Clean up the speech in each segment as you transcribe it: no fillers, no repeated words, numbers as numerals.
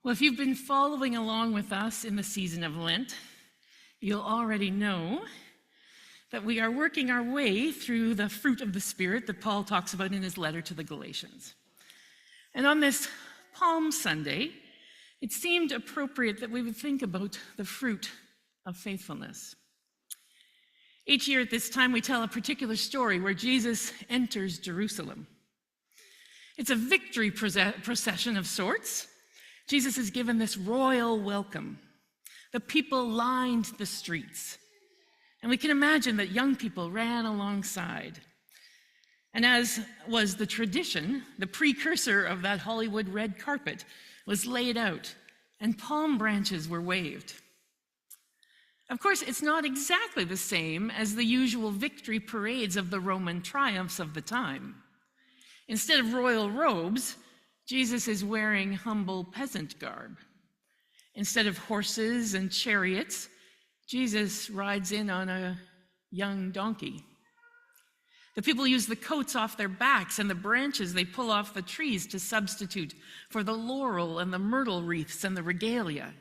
Well, if you've been following along with us in the season of Lent, you'll already know that we are working our way through the fruit of the Spirit that Paul talks about in his letter to the Galatians. And on this Palm Sunday, it seemed appropriate that we would think about the fruit of faithfulness. Each year at this time, we tell a particular story where Jesus enters Jerusalem. It's a victory procession of sorts. Jesus is given this royal welcome. The people lined the streets. And we can imagine that young people ran alongside. And as was the tradition, the precursor of that Hollywood red carpet was laid out, and palm branches were waved. Of course, it's not exactly the same as the usual victory parades of the Roman triumphs of the time. Instead of royal robes, Jesus is wearing humble peasant garb. Instead of horses and chariots, Jesus rides in on a young donkey. The people use the coats off their backs and the branches they pull off the trees to substitute for the laurel and the myrtle wreaths and the regalia.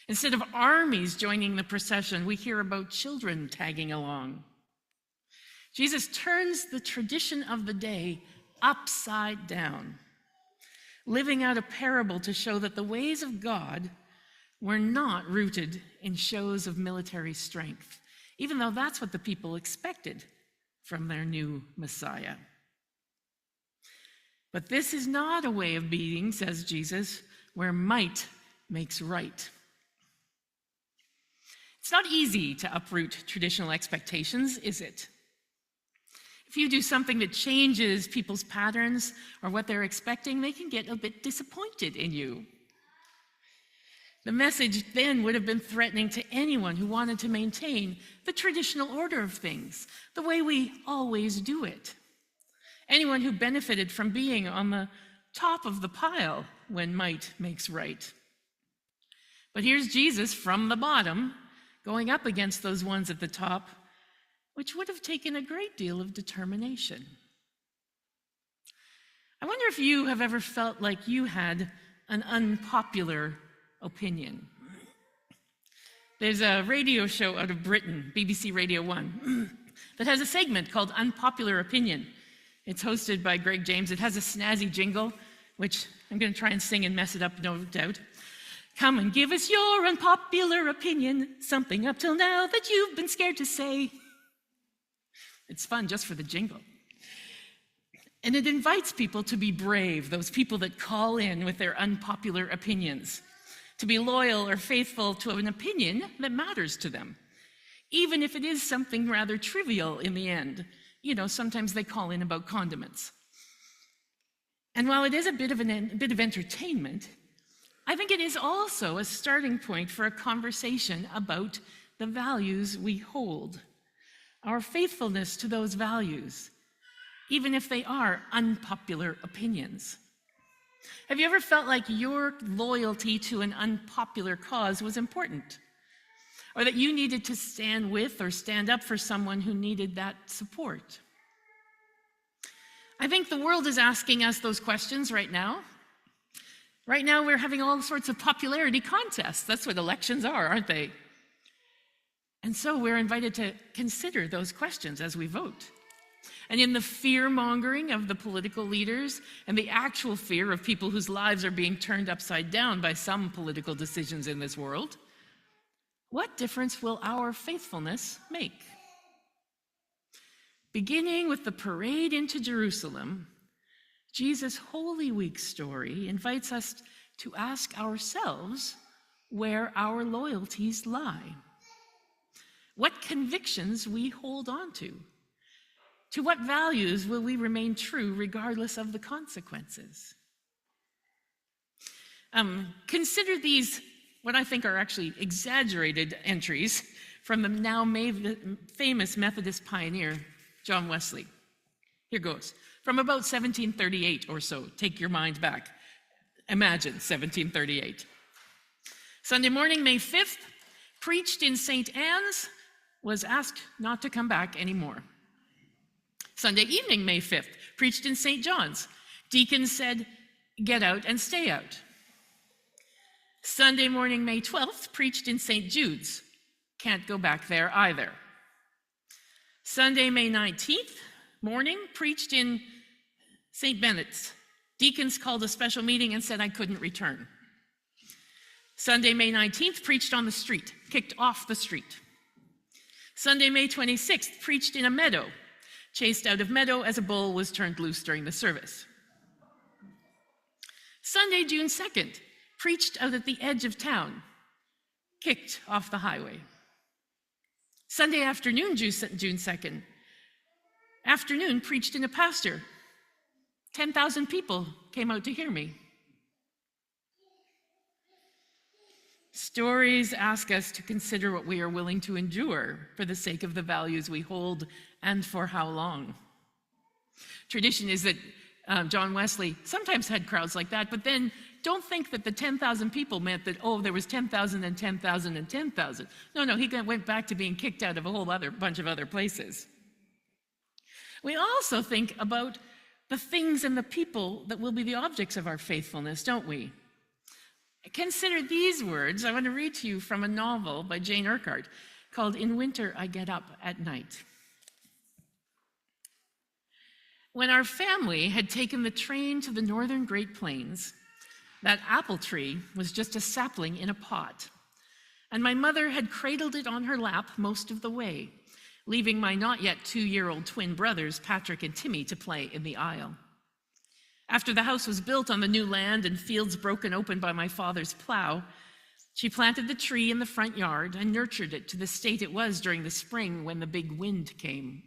Instead of armies joining the procession, we hear about children tagging along. Jesus turns the tradition of the day upside down, living out a parable to show that the ways of God were not rooted in shows of military strength, even though that's what the people expected from their new Messiah. But this is not a way of being, says Jesus, where might makes right. It's not easy to uproot traditional expectations, is it? If you do something that changes people's patterns or what they're expecting, they can get a bit disappointed in you. The message then would have been threatening to anyone who wanted to maintain the traditional order of things, the way we always do it. Anyone who benefited from being on the top of the pile when might makes right. But here's Jesus from the bottom, going up against those ones at the top, which would have taken a great deal of determination. I wonder if you have ever felt like you had an unpopular opinion. There's a radio show out of Britain, BBC Radio 1, that has a segment called Unpopular Opinion. It's hosted by Greg James. It has a snazzy jingle, which I'm going to try and sing and mess it up, no doubt. Come and give us your unpopular opinion, something up till now that you've been scared to say. It's fun just for the jingle. And it invites people to be brave, those people that call in with their unpopular opinions, to be loyal or faithful to an opinion that matters to them, even if it is something rather trivial in the end. You know, sometimes they call in about condiments. And while it is a bit of entertainment, I think it is also a starting point for a conversation about the values we hold, our faithfulness to those values, even if they are unpopular opinions. Have you ever felt like your loyalty to an unpopular cause was important? Or that you needed to stand with or stand up for someone who needed that support? I think the world is asking us those questions right now. Right now we're having all sorts of popularity contests. That's what elections are, aren't they? And so we're invited to consider those questions as we vote. And in the fear-mongering of the political leaders and the actual fear of people whose lives are being turned upside down by some political decisions in this world, what difference will our faithfulness make? Beginning with the parade into Jerusalem, Jesus' Holy Week story invites us to ask ourselves where our loyalties lie, what convictions we hold on to what values will we remain true regardless of the consequences. Consider these, what I think are actually exaggerated entries from the now famous Methodist pioneer, John Wesley. Here goes. From about 1738 or so, take your mind back. Imagine 1738. Sunday morning, May 5th, preached in St. Anne's, was asked not to come back anymore. Sunday evening, May 5th, preached in St. John's. Deacons said, get out and stay out. Sunday morning, May 12th, preached in St. Jude's. Can't go back there either. Sunday, May 19th morning, preached in St. Bennett's. Deacons called a special meeting and said I couldn't return. Sunday, May 19th, preached on the street, kicked off the street. Sunday, May 26th, preached in a meadow, chased out of meadow as a bull was turned loose during the service. Sunday, June 2nd, preached out at the edge of town, kicked off the highway. Sunday afternoon, June 2nd, afternoon, preached in a pasture. 10,000 people came out to hear me. Stories ask us to consider what we are willing to endure for the sake of the values we hold and for how long. Tradition is that John Wesley sometimes had crowds like that, but then don't think that the 10,000 people meant that, there was 10,000 and 10,000 and 10,000. No, he went back to being kicked out of a whole other bunch of other places. We also think about the things and the people that will be the objects of our faithfulness, don't we? Consider these words. I want to read to you from a novel by Jane Urquhart called In Winter I Get Up at Night. When our family had taken the train to the northern Great Plains, that apple tree was just a sapling in a pot, and my mother had cradled it on her lap most of the way, leaving my not yet 2-year-old twin brothers, Patrick and Timmy, to play in the aisle. After the house was built on the new land and fields broken open by my father's plow, she planted the tree in the front yard and nurtured it to the state it was during the spring when the big wind came.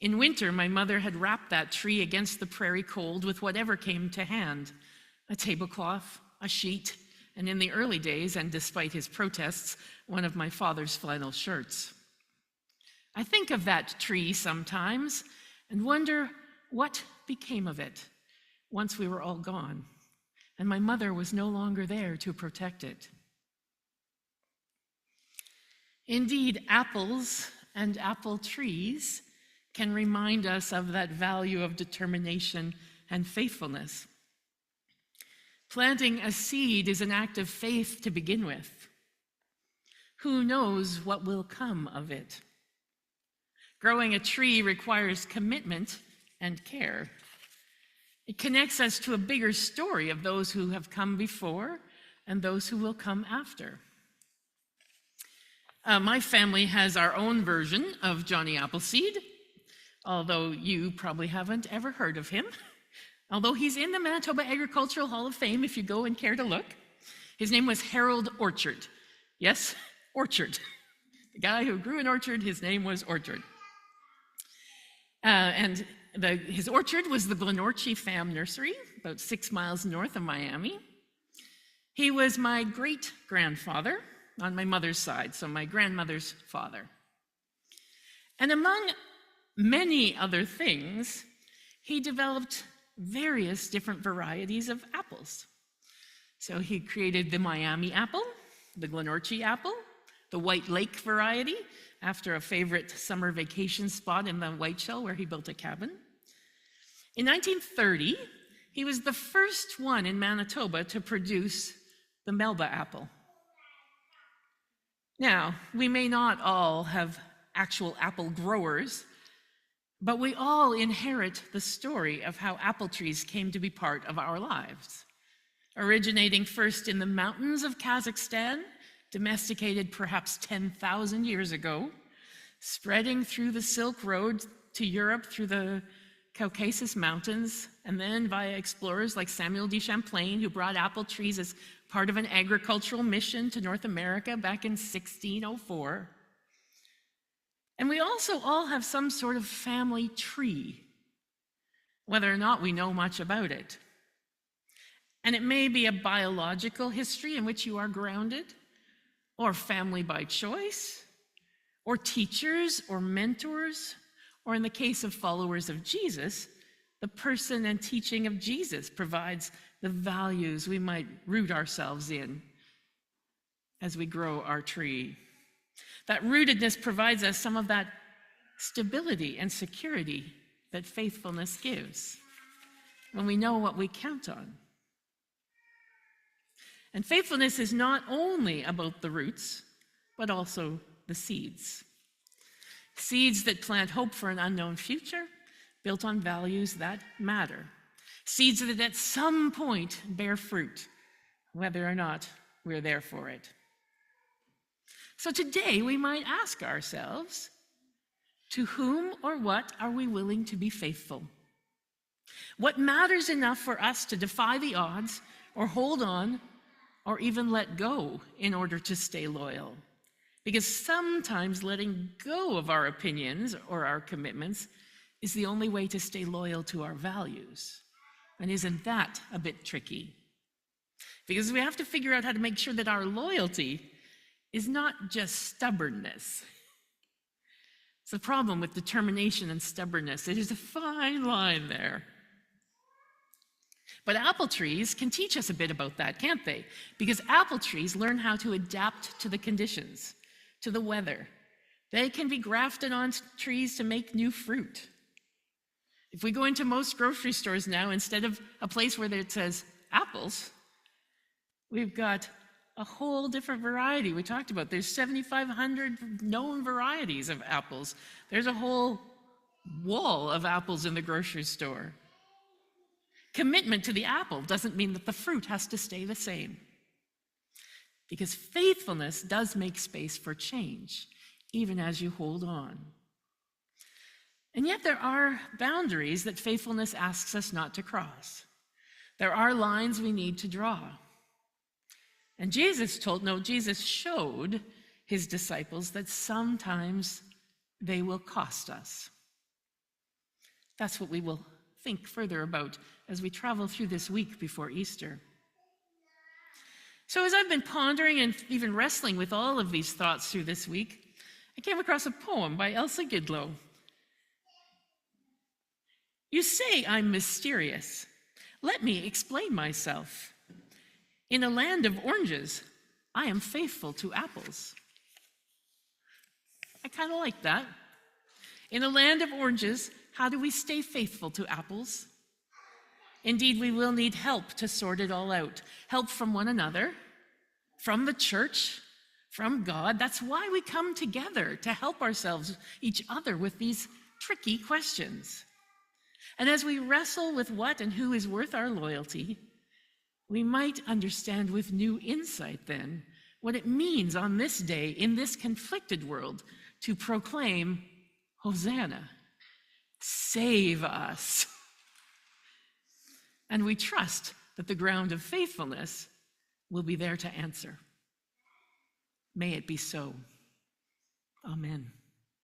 In winter, my mother had wrapped that tree against the prairie cold with whatever came to hand, a tablecloth, a sheet, and in the early days, and despite his protests, one of my father's flannel shirts. I think of that tree sometimes and wonder what became of it once we were all gone and my mother was no longer there to protect it. Indeed, apples and apple trees can remind us of that value of determination and faithfulness. Planting a seed is an act of faith to begin with. Who knows what will come of it? Growing a tree requires commitment and care. It connects us to a bigger story of those who have come before and those who will come after. My family has our own version of Johnny Appleseed, although you probably haven't ever heard of him. Although he's in the Manitoba Agricultural Hall of Fame, if you go and care to look. His name was Harold Orchard. Yes, Orchard. The guy who grew an orchard, his name was Orchard. His orchard was the Glenorchy Fam Nursery, about 6 miles north of Miami. He was my great-grandfather on my mother's side, so my grandmother's father. And among many other things, he developed various different varieties of apples. So he created the Miami apple, the Glenorchy apple, the White Lake variety, after a favorite summer vacation spot in the Whiteshell where he built a cabin. In 1930, he was the first one in Manitoba to produce the Melba apple. Now, we may not all have actual apple growers, but we all inherit the story of how apple trees came to be part of our lives. Originating first in the mountains of Kazakhstan, domesticated perhaps 10,000 years ago, spreading through the Silk Road to Europe through the Caucasus Mountains, and then via explorers like Samuel de Champlain, who brought apple trees as part of an agricultural mission to North America back in 1604. And we also all have some sort of family tree, whether or not we know much about it. And it may be a biological history in which you are grounded, or family by choice, or teachers or mentors, or in the case of followers of Jesus, the person and teaching of Jesus provides the values we might root ourselves in as we grow our tree. That rootedness provides us some of that stability and security that faithfulness gives when we know what we count on. And faithfulness is not only about the roots, but also the seeds. Seeds that plant hope for an unknown future, built on values that matter. Seeds that at some point bear fruit, whether or not we're there for it. So today we might ask ourselves, to whom or what are we willing to be faithful? What matters enough for us to defy the odds or hold on or even let go in order to stay loyal? Because sometimes letting go of our opinions or our commitments is the only way to stay loyal to our values. And isn't that a bit tricky? Because we have to figure out how to make sure that our loyalty is not just stubbornness. It's the problem with determination and stubbornness. It is a fine line there. But apple trees can teach us a bit about that, can't they? Because apple trees learn how to adapt to the conditions, to the weather. They can be grafted on trees to make new fruit. If we go into most grocery stores now, instead of a place where it says apples, we've got a whole different variety. We talked about there's 7,500 known varieties of apples. There's a whole wall of apples in the grocery store. Commitment to the apple doesn't mean that the fruit has to stay the same. Because faithfulness does make space for change, even as you hold on. And yet there are boundaries that faithfulness asks us not to cross. There are lines we need to draw. And Jesus showed his disciples that sometimes they will cost us. That's what we will think further about as we travel through this week before Easter. So as I've been pondering and even wrestling with all of these thoughts through this week, I came across a poem by Elsa Gidlow. You say I'm mysterious. Let me explain myself. In a land of oranges, I am faithful to apples. I kind of like that. In a land of oranges, how do we stay faithful to apples? Indeed, we will need help to sort it all out. Help from one another, from the church, from God. That's why we come together, to help ourselves, each other, with these tricky questions. And as we wrestle with what and who is worth our loyalty, we might understand with new insight then what it means on this day in this conflicted world to proclaim, Hosanna, save us. And we trust that the ground of faithfulness will be there to answer. May it be so. Amen.